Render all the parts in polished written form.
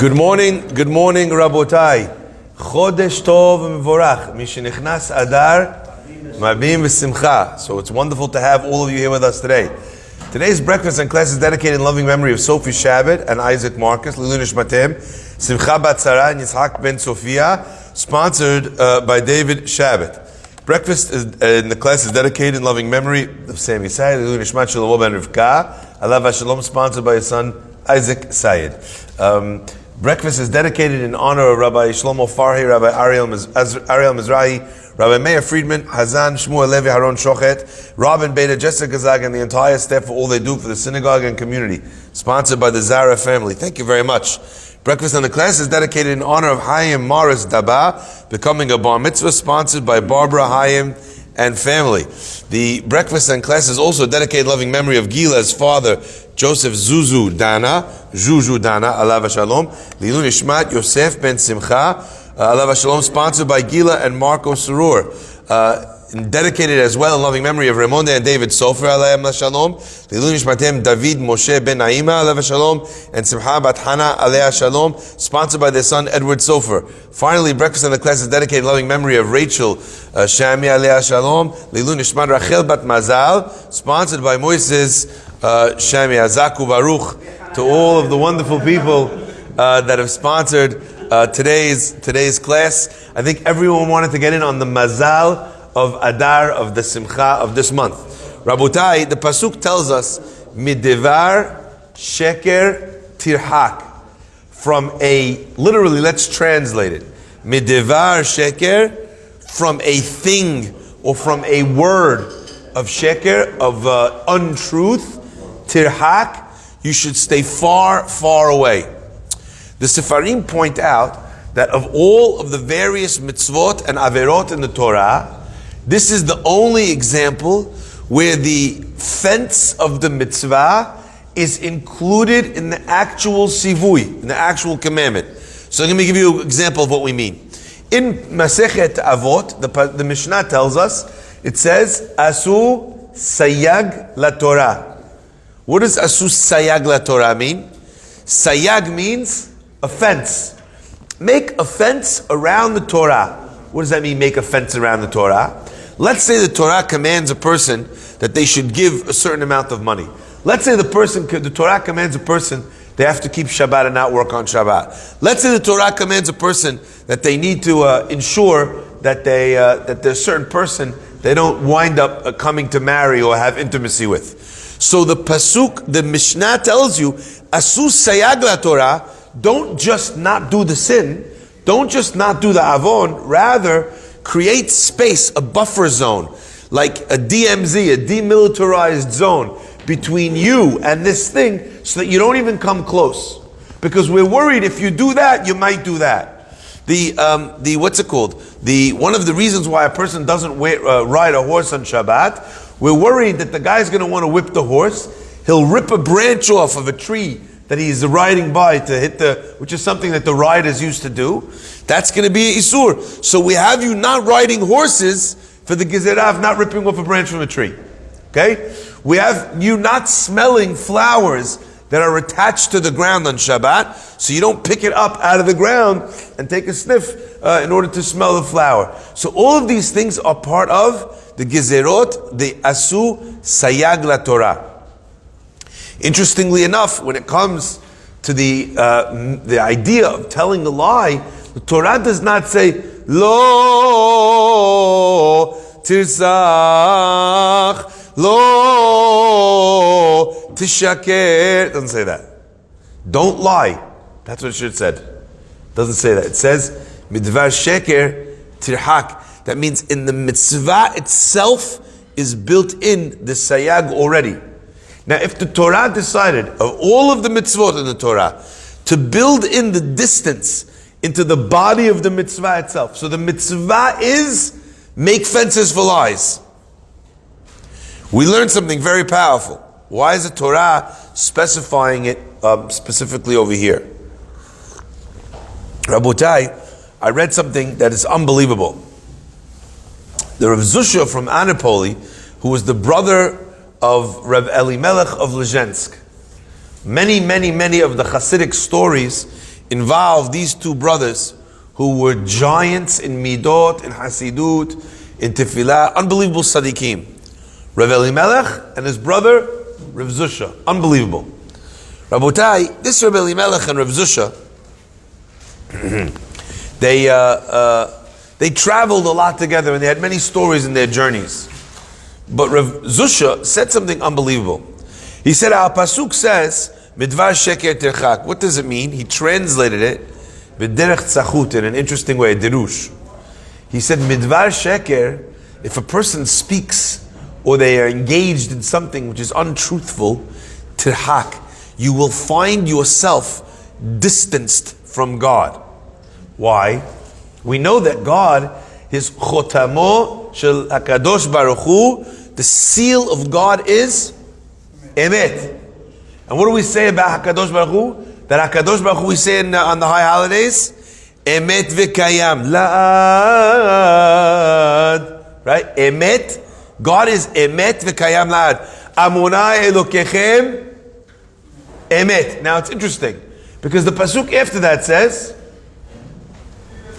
Good morning, Rabotai. Chodesh Tov Mevorach. Mishenichnas Adar, Mabim v'Simcha. So it's wonderful to have all of you here with us today. Today's breakfast and class is dedicated in loving memory of Sophie Shabbat and Isaac Marcus, Lilu Mishpatim, Simcha Bat Sarah, and Yitzhak Ben Sophia, sponsored by David Shabbat. Breakfast in the class is dedicated in loving memory of Sam Yisai, Lilu Nishmat Shalomo Ben Rivka, Alav Shalom, sponsored by his son Isaac Sayed. Breakfast is dedicated in honor of Rabbi Shlomo Farhi, Rabbi Ariel Mizrahi, Rabbi Meir Friedman, Hazan Shmuel Levi Haron Shochet, Robin Beta, Jessica Zag, and the entire staff for all they do for the synagogue and community. Sponsored by the Zara family. Thank you very much. Breakfast in the class is dedicated in honor of Hayim Maris Daba, becoming a bar mitzvah, sponsored by Barbara Hayim and family. The breakfast and class is also dedicated in loving memory of Gila's father, Joseph Juju Dana, Alav Shalom, Lilu Nishmat Yosef Ben Simcha, Alav Shalom, sponsored by Gila and Marco Surur. Dedicated as well in loving memory of Ramonde and David Sofer, Alayhim Shalom, Lilu Nishmatem David Moshe Ben Naima, Alav Shalom, and Simcha Bat Hana, Alayha Shalom, sponsored by their son Edward Sofer. Finally, breakfast in the class is dedicated in loving memory of Rachel Shami, Alayha Shalom, Lilu Nishmat Rachel Bat Mazal, sponsored by Moises Shami, Azaku Baruch, to all of the wonderful people that have sponsored today's class. I think everyone wanted to get in on the Mazal of Adar, of the Simcha of this month. Rabotai, the Pasuk tells us, Midevar Sheker Tirhak. Literally, let's translate it. Midevar Sheker, from a thing or from a word of Sheker, of untruth, Tirhak, you should stay far, far away. The Sefarim point out that of all of the various mitzvot and averot in the Torah, this is the only example where the fence of the mitzvah is included in the actual sivui, in the actual commandment. So let me give you an example of what we mean. In Masechet Avot, the Mishnah tells us, it says, Asu Sayag la Torah. What does Asu Sayag la Torah mean? Sayag means a fence. Make a fence around the Torah. What does that mean, make a fence around the Torah? Let's say the Torah commands a person that they should give a certain amount of money. Let's say the Torah commands a person they have to keep Shabbat and not work on Shabbat. Let's say the Torah commands a person that they need to ensure that there's a certain person they don't wind up coming to marry or have intimacy with. So the Pasuk, the Mishnah tells you, Asu Sayag la Torah, don't just not do the sin, don't just not do the avon, rather create space, a buffer zone, like a DMZ, a demilitarized zone between you and this thing, so that you don't even come close. Because we're worried if you do that, you might do that. What's it called? One of the reasons why a person doesn't ride a horse on Shabbat, we're worried that the guy's going to want to whip the horse. He'll rip a branch off of a tree that he's riding by to hit which is something that the riders used to do. That's going to be an isur. So we have you not riding horses for the gezerah of not ripping off a branch from a tree. Okay? We have you not smelling flowers that are attached to the ground on Shabbat, so you don't pick it up out of the ground and take a sniff in order to smell the flower. So all of these things are part of the gezerot, the asu sayag la Torah. Interestingly enough, when it comes to the idea of telling a lie, the Torah does not say lo tirsach, lo tishaker. It doesn't say that. Don't lie. That's what it should have said. It doesn't say that. It says midvar sheker tirhak. That means in the mitzvah itself is built in the sayag already. Now, if the Torah decided, of all of the mitzvot in the Torah, to build in the distance into the body of the mitzvah itself, so the mitzvah is make fences for lies. We learned something very powerful. Why is the Torah specifying it specifically over here? Rabotai, I read something that is unbelievable. The Rav Zusha from Anipoli, who was the brother of Rav Elimelech of Lezhensk. Many of the Hasidic stories involved these two brothers who were giants in Midot, in Hasidut, in Tefillah, unbelievable Sadiqim. Rav Elimelech and his brother, Rav Zusha. Unbelievable. Rabotai, this Rav Elimelech and Rav Zusha, they traveled a lot together and they had many stories in their journeys. But Rav Zusha said something unbelievable. He said, our pasuk says, Midvar sheker terchak. What does it mean? He translated it, B'derech tzachut, in an interesting way, Dirush. He said, Midvar sheker, if a person speaks or they are engaged in something which is untruthful, terhak, you will find yourself distanced from God. Why? We know that God, his chotamo shel HaKadosh Baruch Hu, the seal of God is emet. And what do we say about HaKadosh Baruch Hu? That HaKadosh Baruch Hu, we say on the high holidays, emet v'kayam la'ad. Right? Emet. God is emet v'kayam la'ad. Amunai Elokechem emet. Now it's interesting, because the pasuk after that says,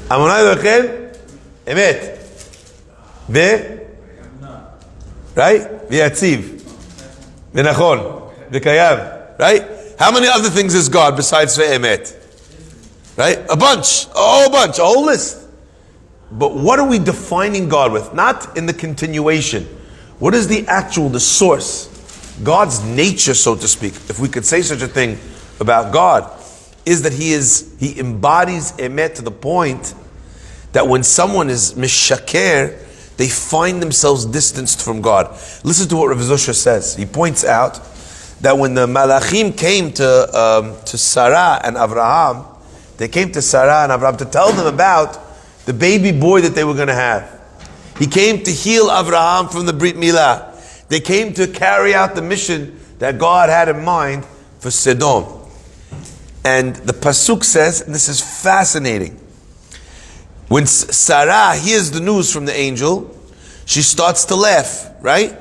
Amunai Elokechem emet. Right? V'yatziv. V'nachon. V'kayam. Right? How many other things is God besides ve'emet? Right? A bunch. A whole bunch. A whole list. But what are we defining God with? Not in the continuation. What is the actual, the source? God's nature, so to speak, if we could say such a thing about God, is that he embodies emet to the point that when someone is mishaker, they find themselves distanced from God. Listen to what Rav Zusha says. He points out that when the Malachim came to Sarah and Avraham, they came to Sarah and Avraham to tell them about the baby boy that they were going to have. He came to heal Avraham from the Brit Milah. They came to carry out the mission that God had in mind for Sodom. And the pasuk says, and this is fascinating, when Sarah hears the news from the angel, she starts to laugh, right?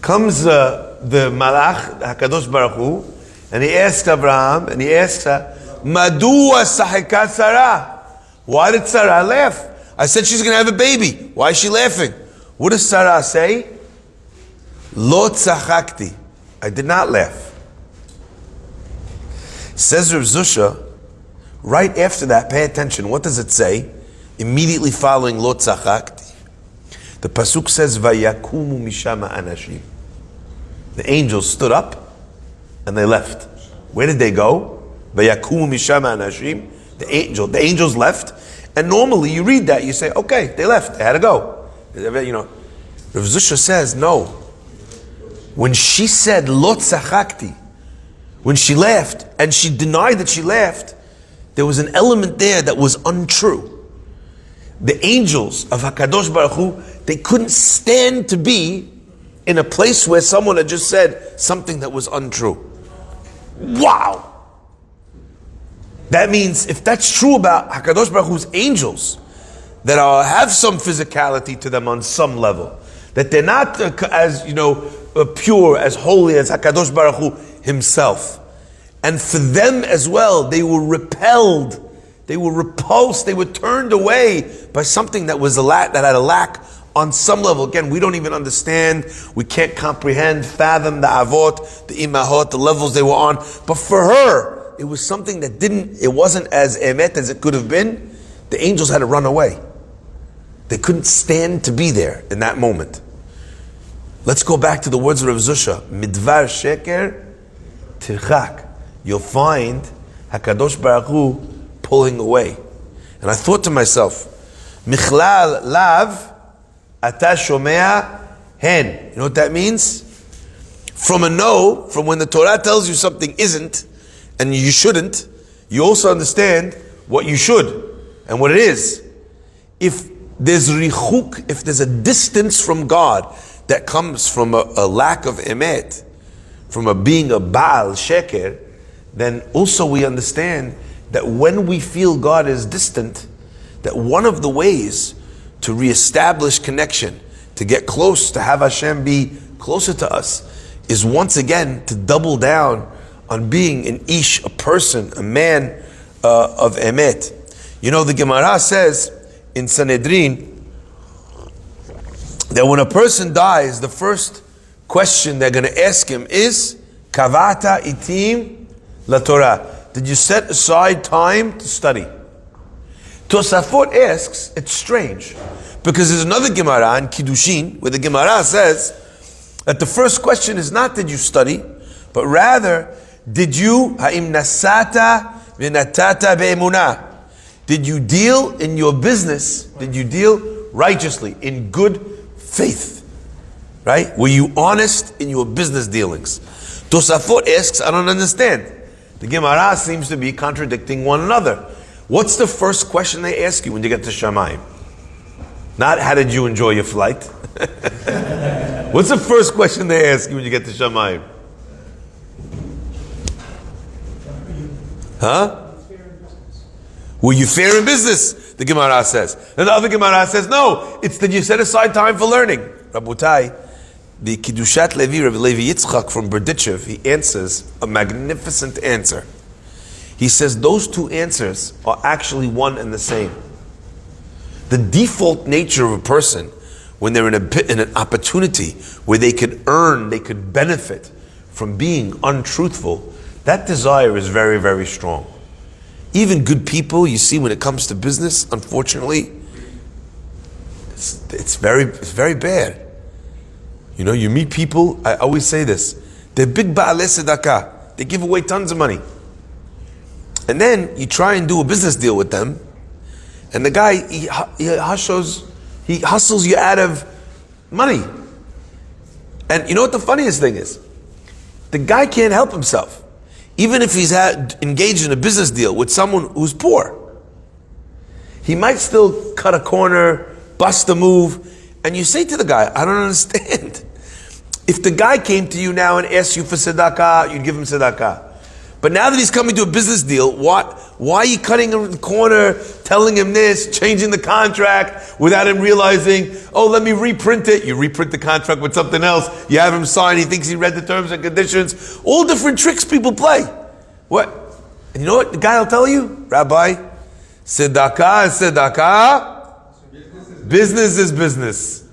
Comes the Malach, HaKadosh Baruch Hu, and he asks Abraham, and he asks her, Madua sahikat Sarah? Why did Sarah laugh? I said she's going to have a baby. Why is she laughing? What does Sarah say? Lo tzachakti. I did not laugh. Says Rav Zusha, right after that, pay attention, what does it say? Immediately following Lo tzachakti. The pasuk says, Vayakumu mishama anashim. The angels stood up and they left. Where did they go? Vayakumu mishama anashim. The angels left. And normally you read that, you say, okay, they left, they had to go. You know, Rav Zusha says, no. When she said, Lo tzachakti, when she laughed, and she denied that she laughed, there was an element there that was untrue. The angels of HaKadosh Baruch Hu, they couldn't stand to be in a place where someone had just said something that was untrue. Wow! That means if that's true about HaKadosh Baruch Hu's angels, that have some physicality to them on some level, that they're not as pure, as holy as HaKadosh Baruch Hu himself, and for them as well, they were repelled, they were repulsed, they were turned away by something that was that had a lack on some level. Again, we don't even understand, we can't comprehend, fathom the avot, the imahot, the levels they were on. But for her, it was something that it wasn't as emet as it could have been. The angels had to run away. They couldn't stand to be there in that moment. Let's go back to the words of Rav Zusha. Midvar sheker tirchak. You'll find HaKadosh Baruch Hu pulling away. And I thought to myself, Michlal lav ata shomea hen. You know what that means? From a no, from when the Torah tells you something isn't, and you shouldn't, you also understand what you should and what it is. If there's richuk, if there's a distance from God that comes from a lack of emet, from being a Baal Sheker, then also we understand that when we feel God is distant, that one of the ways to reestablish connection, to get close, to have Hashem be closer to us, is once again to double down on being an ish, a person, a man of emet. You know, the Gemara says in Sanhedrin that when a person dies, the first question they're going to ask him is, Kavata itim la Torah. Did you set aside time to study? Tosafot asks, it's strange, because there's another Gemara in Kiddushin where the Gemara says that the first question is not did you study, but rather, did you ha'im nasata v'natata be'emunah? Did you deal in your business? Did you deal righteously, in good faith? Right? Were you honest in your business dealings? Tosafot asks, I don't understand. The Gemara seems to be contradicting one another. What's the first question they ask you when you get to Shamayim? Not how did you enjoy your flight? What's the first question they ask you when you get to Shamayim? Huh? Were you fair in business? The Gemara says. And the other Gemara says, no, it's that you set aside time for learning. Rabotai, the Kiddushat Levi, Rabbi Levi Yitzchak from Berdichev, he answers a magnificent answer. He says those two answers are actually one and the same. The default nature of a person, when they're in an opportunity where they could earn, they could benefit from being untruthful, that desire is very, very strong. Even good people, you see, when it comes to business, unfortunately, it's very bad. You know, you meet people, I always say this, they're big ba'alei tzedakah. They give away tons of money. And then you try and do a business deal with them, and the guy, he hustles you out of money. And you know what the funniest thing is? The guy can't help himself. Even if he's engaged in a business deal with someone who's poor, he might still cut a corner, bust a move, and you say to the guy, I don't understand. If the guy came to you now and asked you for tzedakah, you'd give him tzedakah. But now that he's coming to a business deal, why are you cutting him in the corner, telling him this, changing the contract without him realizing, oh, let me reprint it. You reprint the contract with something else. You have him sign. He thinks he read the terms and conditions. All different tricks people play. What? And you know what the guy will tell you? Rabbi, tzedakah is tzedakah. Business is business.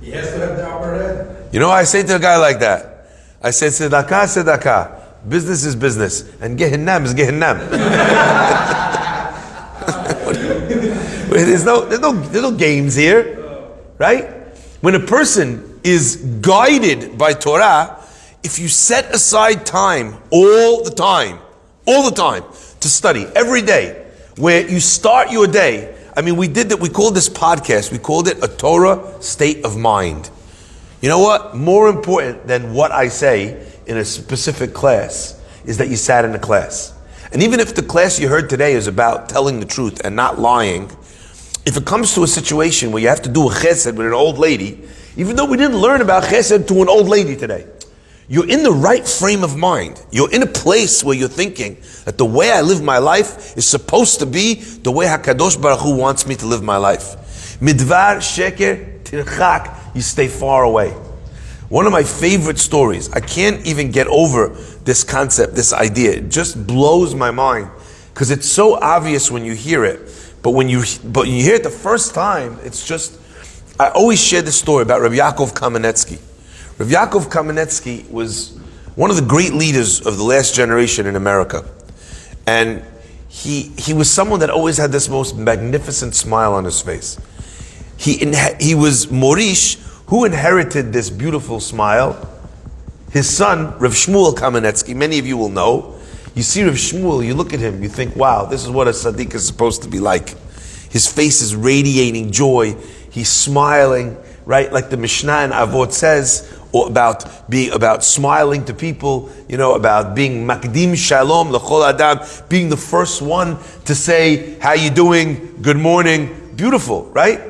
He has to have the upper hand. You know what I say to a guy like that? I say, tzedakah is tzedakah. Business is business, and Gehinnam is Gehinnam. there's no games here, right? When a person is guided by Torah, if you set aside time, all the time, to study every day, where you start your day. I mean, we called this podcast, we called it a Torah state of mind. You know what? More important than what I say in a specific class is that you sat in a class. And even if the class you heard today is about telling the truth and not lying, if it comes to a situation where you have to do a chesed with an old lady, even though we didn't learn about chesed to an old lady today, you're in the right frame of mind. You're in a place where you're thinking that the way I live my life is supposed to be the way HaKadosh Baruch Hu wants me to live my life. Midvar sheker tirchak, you stay far away. One of my favorite stories, I can't even get over this concept, this idea. It just blows my mind because it's so obvious when you hear it. But when you hear it the first time, it's just, I always share this story about Rabbi Yaakov Kamenetsky. Rabbi Yaakov Kamenetsky was one of the great leaders of the last generation in America. And he was someone that always had this most magnificent smile on his face. He was Morish, who inherited this beautiful smile? His son, Rav Shmuel Kamenetsky. Many of you will know. You see Rav Shmuel, you look at him, you think, wow, this is what a tzaddik is supposed to be like. His face is radiating joy. He's smiling, right? Like the Mishnah in Avot says, or about smiling to people, you know, about being makdim shalom l'chol adam, being the first one to say, how you doing? Good morning. Beautiful, right?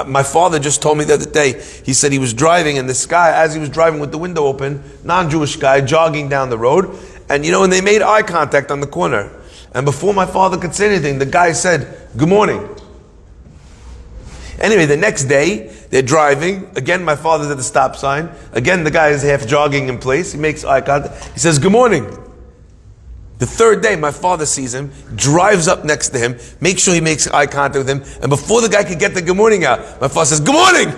My father just told me the other day, he said he was driving and this guy, as he was driving with the window open, non-Jewish guy, jogging down the road, and they made eye contact on the corner. And before my father could say anything, the guy said, good morning. Anyway, the next day, they're driving, again my father's at the stop sign, again the guy is half jogging in place, he makes eye contact, he says, good morning. The third day, my father sees him, drives up next to him, makes sure he makes eye contact with him, and before the guy could get the good morning out, my father says, good morning!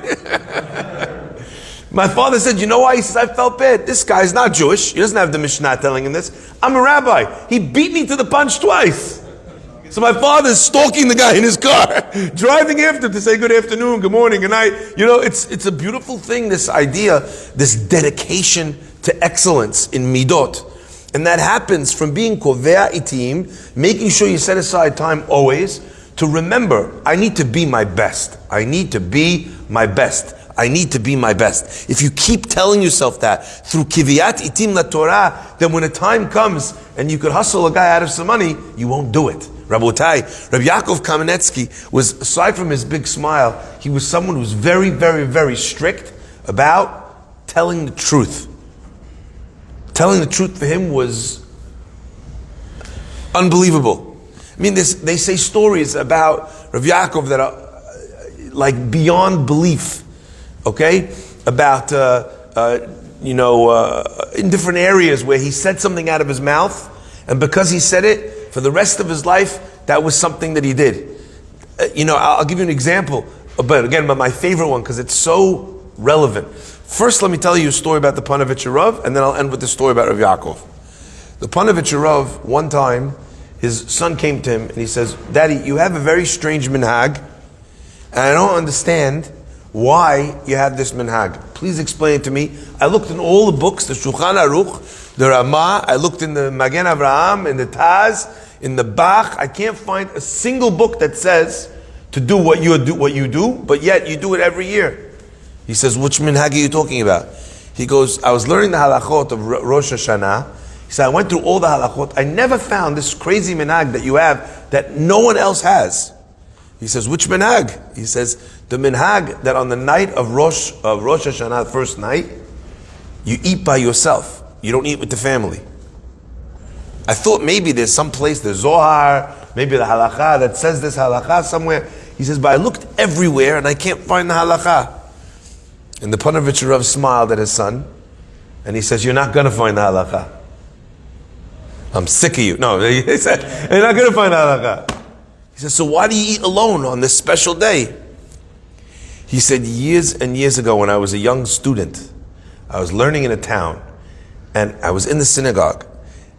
My father said, you know why? He says, I felt bad. This guy's not Jewish. He doesn't have the Mishnah telling him this. I'm a rabbi. He beat me to the punch twice. So my father's stalking the guy in his car, driving after him to say good afternoon, good morning, good night. You know, it's a beautiful thing, this idea, this dedication to excellence in midot. And that happens from being kovea itim, making sure you set aside time always to remember, I need to be my best. I need to be my best. I need to be my best. If you keep telling yourself that through kiviyat itim la Torah, then when a time comes and you could hustle a guy out of some money, you won't do it. Rabotai, Rabbi Yaakov Kamenetsky was, aside from his big smile, he was someone who was very, very, very strict about telling the truth. Telling the truth for him was unbelievable. I mean, they say stories about Rav Yaakov that are like beyond belief. Okay, about in different areas where he said something out of his mouth, and because he said it, for the rest of his life, that was something that he did. I'll give you an example, but again, my favorite one because it's so relevant. First, let me tell you a story about the Panovich Rav, and then I'll end with the story about Rav Yaakov. The Panovich Rav, one time, his son came to him and he says, Daddy, you have a very strange minhag, and I don't understand why you have this minhag. Please explain it to me. I looked in all the books, the Shulchan Aruch, the Ramah, I looked in the Magen Avraham, in the Taz, in the Bach. I can't find a single book that says to do what you do, but yet you do it every year. He says, which minhag are you talking about? He goes, I was learning the halachot of Rosh Hashanah. He said, I went through all the halachot. I never found this crazy minhag that you have that no one else has. He says, which minhag? He says, the minhag that on the night of Rosh Hashanah, the first night, you eat by yourself. You don't eat with the family. I thought maybe there's some place, the Zohar, maybe the halakha that says this halakha somewhere. He says, but I looked everywhere and I can't find the halakha. And the Panovich Rav smiled at his son, and he says, you're not going to find the halakha. I'm sick of you. No, he said, you're not going to find the halakha. He says, so why do you eat alone on this special day? He said, years and years ago when I was a young student, I was learning in a town, and I was in the synagogue,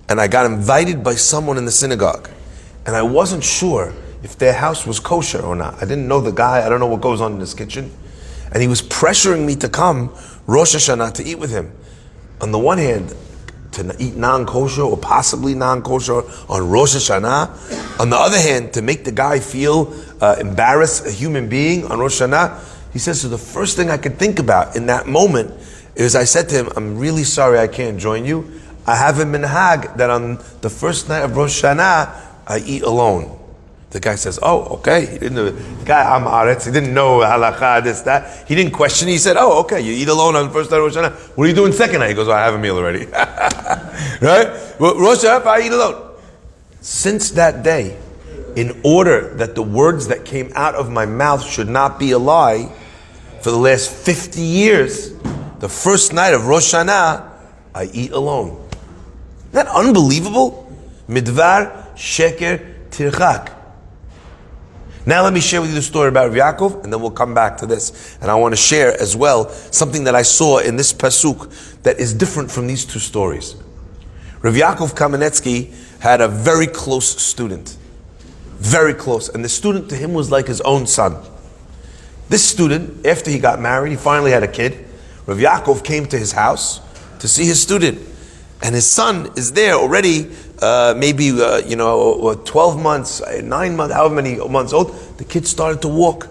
and I got invited by someone in the synagogue, and I wasn't sure if their house was kosher or not. I didn't know the guy, I don't know what goes on in his kitchen, and he was pressuring me to come Rosh Hashanah to eat with him. On the one hand, to eat non-kosher or possibly non-kosher on Rosh Hashanah. On the other hand, to make the guy feel embarrassed, a human being on Rosh Hashanah. He says, so the first thing I could think about in that moment is I said to him, I'm really sorry I can't join you. I have a minhag that on the first night of Rosh Hashanah, I eat alone. The guy says, oh, okay. He didn't know, the guy Am Aretz, he didn't know halakha, this, that. He didn't question it. He said, oh, okay, you eat alone on the first night of Rosh Hashanah. What are you doing second night? He goes, oh, I have a meal already. Right? Well, Rosh Hashanah, I eat alone. Since that day, in order that the words that came out of my mouth should not be a lie, for the last 50 years, the first night of Rosh Hashanah, I eat alone. Isn't that unbelievable? Midvar sheker tirchak. Now let me share with you the story about Rav Yaakov, and then we'll come back to this. And I want to share as well something that I saw in this pasuk that is different from these two stories. Rav Yaakov Kamenetsky had a very close student. Very close. And the student to him was like his own son. This student, after he got married, he finally had a kid. Rav Yaakov came to his house to see his student. And his son is there already, maybe 12 months, 9 months, however many months old. The kid started to walk.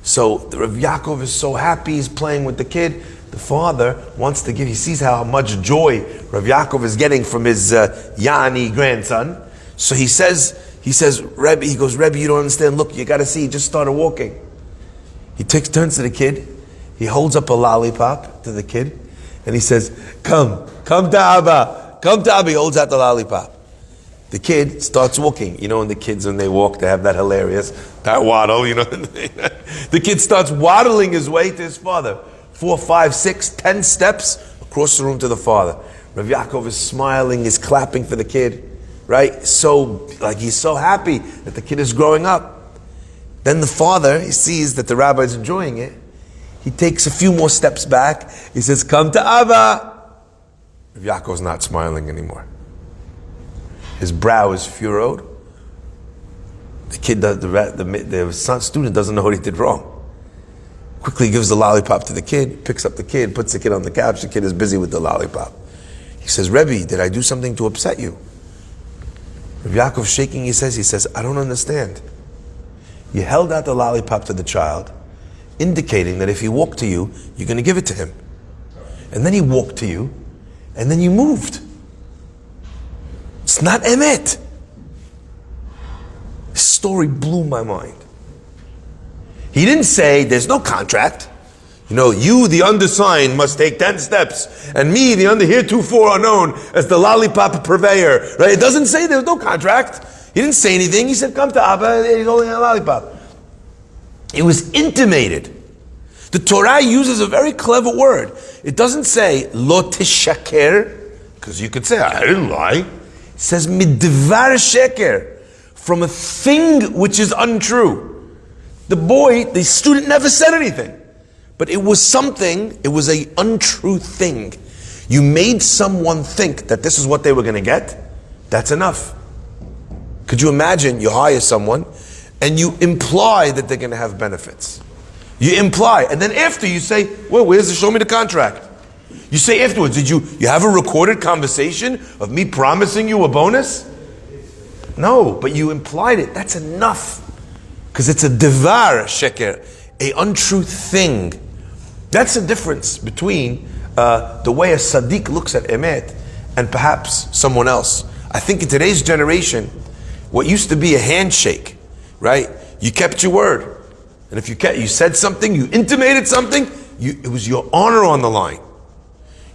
So Rav Yaakov is so happy, he's playing with the kid. The father wants to give, he sees how much joy Rav Yaakov is getting from his Yani grandson. So he says, Rebbe, he goes, Rebbe, you don't understand, look, you gotta see, he just started walking. He turns to the kid, he holds up a lollipop to the kid, and he says, come to Abba, he holds out the lollipop. The kid starts walking. You know, when the kids, when they walk, they have that hilarious, that waddle, you know. The kid starts waddling his way to his father. 4, 5, 6, 10 steps across the room to the father. Rav Yaakov is smiling, he's clapping for the kid. right? So, like, he's so happy that the kid is growing up. Then the father, he sees that the rabbi is enjoying it. He takes a few more steps back. He says, come to Abba. Rav Yaakov's not smiling anymore. His brow is furrowed. The kid, the student doesn't know what he did wrong. Quickly gives the lollipop to the kid, picks up the kid, puts the kid on the couch. The kid is busy with the lollipop. He says, Rebbe, did I do something to upset you? Rav Yaakov shaking, he says, I don't understand. You held out the lollipop to the child, indicating that if he walked to you, you're going to give it to him. And then he walked to you, and then you moved. It's not emet. This story blew my mind. He didn't say, there's no contract. You know, you, the undersigned, must take 10 steps, and me, the heretofore unknown, as the lollipop purveyor. Right? It doesn't say there's no contract. He didn't say anything. He said, come to Abba, and he's holding a lollipop. It was intimated. The Torah uses a very clever word. It doesn't say, lo tishaker, because you could say, I didn't lie. It says, midvar sheker, from a thing which is untrue. The student never said anything. But it was something, it was an untrue thing. You made someone think that this is what they were going to get. That's enough. Could you imagine you hire someone and you imply that they're going to have benefits? You imply, and then after you say, well, where's the show me the contract? You say afterwards, did you have a recorded conversation of me promising you a bonus? No, but you implied it. That's enough. Because it's a devar sheker, a untrue thing. That's the difference between the way a Sadiq looks at emet and perhaps someone else. I think in today's generation, what used to be a handshake, right? You kept your word. And if you said something, you intimated something, it was your honor on the line.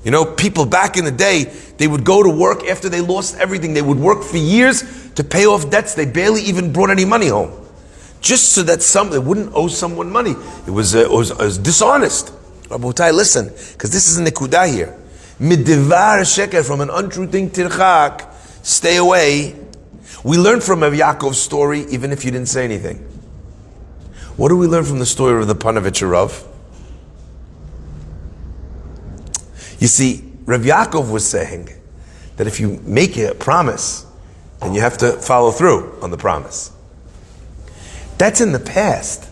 You know, people back in the day, they would go to work after they lost everything. They would work for years to pay off debts. They barely even brought any money home. Just so that they wouldn't owe someone money. It was dishonest. Rabotai, listen, because this is a nekudah here. Midivar sheker, from an untrue thing, tirchak, stay away. We learn from Rav Yaakov's story, even if you didn't say anything. What do we learn from the story of the Panovich Rav? You see, Rav Yaakov was saying that if you make a promise, then you have to follow through on the promise. That's in the past.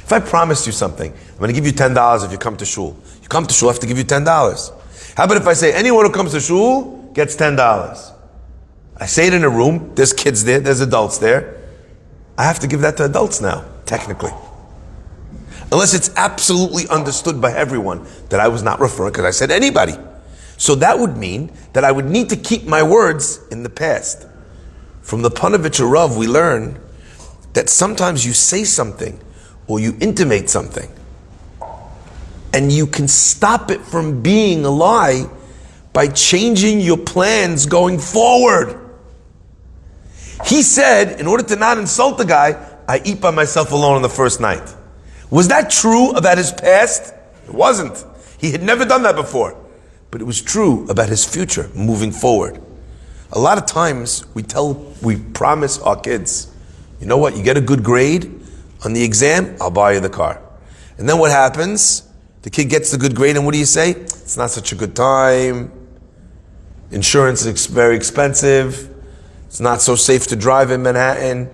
If I promised you something, I'm going to give you $10 if you come to shul. You come to shul, I have to give you $10. How about if I say, anyone who comes to shul gets $10? I say it in a room, there's kids there, there's adults there. I have to give that to adults now, technically. Unless it's absolutely understood by everyone that I was not referring, because I said anybody. So that would mean that I would need to keep my words in the past. From the Panovich Rav, we learn that sometimes you say something or you intimate something and you can stop it from being a lie by changing your plans going forward. He said, in order to not insult the guy, I eat by myself alone on the first night. Was that true about his past? It wasn't. He had never done that before. But it was true about his future, moving forward. A lot of times we promise our kids, you know what, you get a good grade on the exam, I'll buy you the car. And then what happens? The kid gets the good grade, and what do you say? It's not such a good time. Insurance is very expensive. It's not so safe to drive in Manhattan.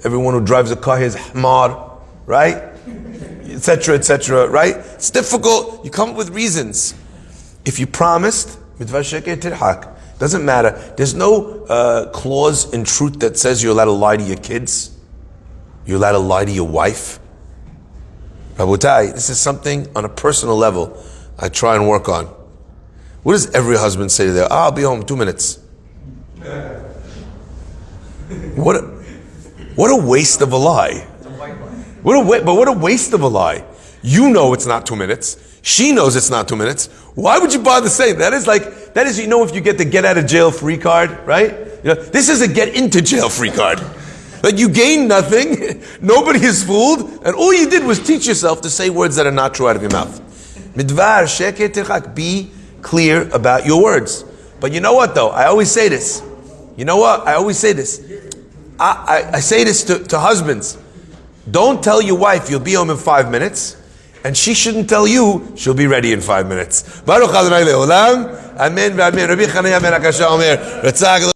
Everyone who drives a car here is hamar, right? Etc., right? It's difficult. You come up with reasons. If you promised, midvar sheker tirhak, doesn't matter. There's no clause in truth that says you're allowed to lie to your kids. You're allowed to lie to your wife. Rabotai, this is something on a personal level I try and work on. What does every husband say to their, I'll be home 2 minutes? What a waste of a lie. What a waste of a lie. You know it's not 2 minutes. She knows it's not 2 minutes. Why would you bother saying that? That is, you know, if you get the get out of jail free card, right? You know, this is a get into jail free card. Like, you gain nothing, nobody is fooled, and all you did was teach yourself to say words that are not true out of your mouth. Midvar sheker tirchak, be clear about your words. But you know what though? I always say this. You know what? I always say this. I say this to husbands. Don't tell your wife you'll be home in 5 minutes, and she shouldn't tell you she'll be ready in 5 minutes. Baruch Adonai le'olam. Amen ve'amen. Rabbi Chananya ben Akasha omer.